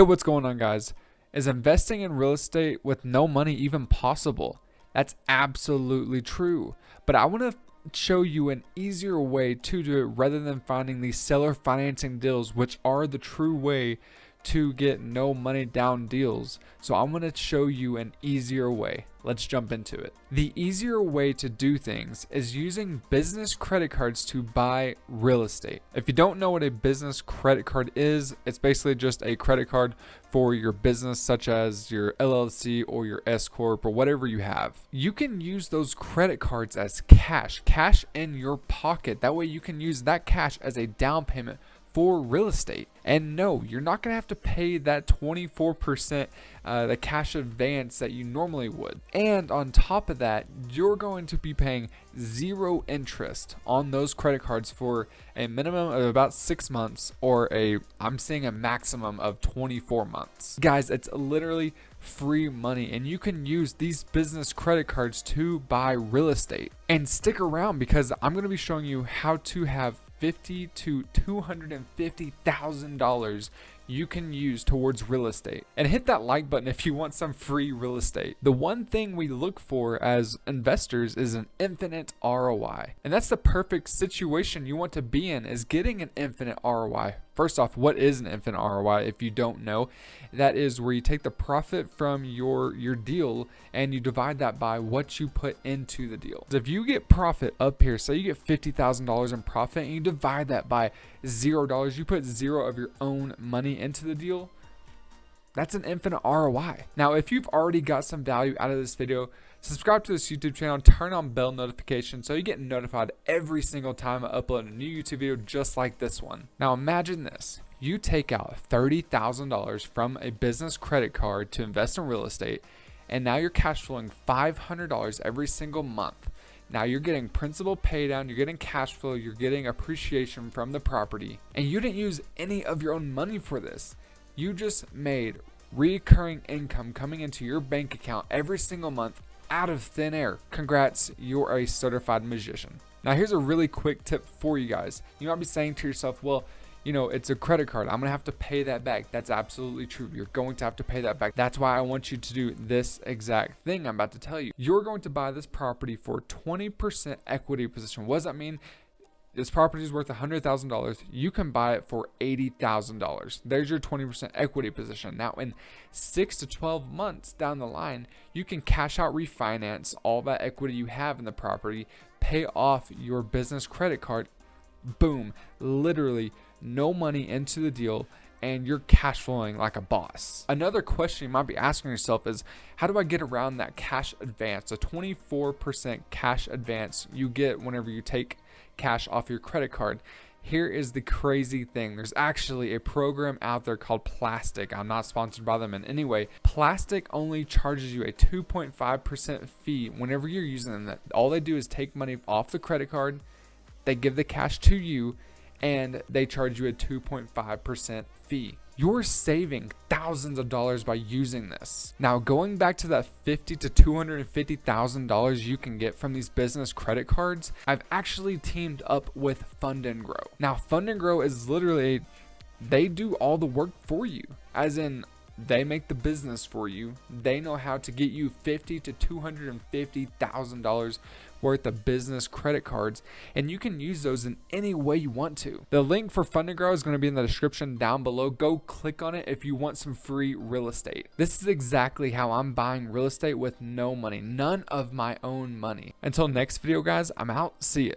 Hey, what's going on, guys? Is investing in real estate with no money even possible? That's absolutely true. But I want to show you an easier way to do it rather than finding these seller financing deals, which are the true way to get no money down deals. So I'm going to show you an easier way. Let's jump into it. The easier way to do things is using business credit cards to buy real estate. If you don't know what a business credit card is, it's basically just a credit card for your business, such as your LLC or your S Corp or whatever you have. You can use those credit cards as cash in your pocket. That way you can use that cash as a down payment for real estate. And no, you're not going to have to pay that 24% the cash advance that you normally would. And on top of that, you're going to be paying zero interest on those credit cards for a minimum of about 6 months, or I'm seeing a maximum of 24 months. Guys, it's literally free money, and you can use these business credit cards to buy real estate. And stick around, because I'm going to be showing you how to have $50,000 to $250,000 you can use towards real estate. And hit that like button if you want some free real estate. The one thing we look for as investors is an infinite ROI. And that's the perfect situation you want to be in, is getting an infinite ROI. First off, what is an infinite ROI? If you don't know, that is where you take the profit from your deal and you divide that by what you put into the deal. If you get profit up here, say you get $50,000 in profit and you divide that by $0, you put zero of your own money into the deal, that's an infinite ROI. Now, if you've already got some value out of this video, subscribe to this YouTube channel, turn on bell notifications so you get notified every single time I upload a new YouTube video just like this one. Now imagine this. You take out $30,000 from a business credit card to invest in real estate, and now you're cash flowing $500 every single month. Now you're getting principal pay down, you're getting cash flow, you're getting appreciation from the property, and you didn't use any of your own money for this. You just made recurring income coming into your bank account every single month out of thin air. Congrats, you're a certified magician. Now here's a really quick tip for you guys. You might be saying to yourself, well, you know, it's a credit card, I'm gonna have to pay that back. That's absolutely true. You're going to have to pay that back. That's why I want you to do this exact thing I'm about to tell you. You're going to buy this property for 20% equity position. What does that mean? This property is worth $100,000. You can buy it for $80,000. There's your 20% equity position. Now, in 6 to 12 months down the line, you can cash out, refinance all that equity you have in the property, pay off your business credit card. Boom, literally no money into the deal, and you're cash flowing like a boss. Another question you might be asking yourself is, how do I get around that cash advance, a 24% cash advance you get whenever you take cash off your credit card? Here is the crazy thing. There's actually a program out there called Plastic. I'm not sponsored by them in any way. Plastic only charges you a 2.5% fee whenever you're using them. All they do is take money off the credit card, they give the cash to you, and they charge you a 2.5% fee. You're saving thousands of dollars by using this. Now, going back to that $50,000 to $250,000 you can get from these business credit cards, I've actually teamed up with Fund and Grow. Now, Fund and Grow is literally, they do all the work for you, as in they make the business for you. They know how to get you $50,000 to $250,000 worth of business credit cards, and you can use those in any way you want to. The link for Fund and Grow is going to be in the description down below. Go click on it if you want some free real estate. This is exactly how I'm buying real estate with no money, none of my own money. Until next video, guys, I'm out. See ya.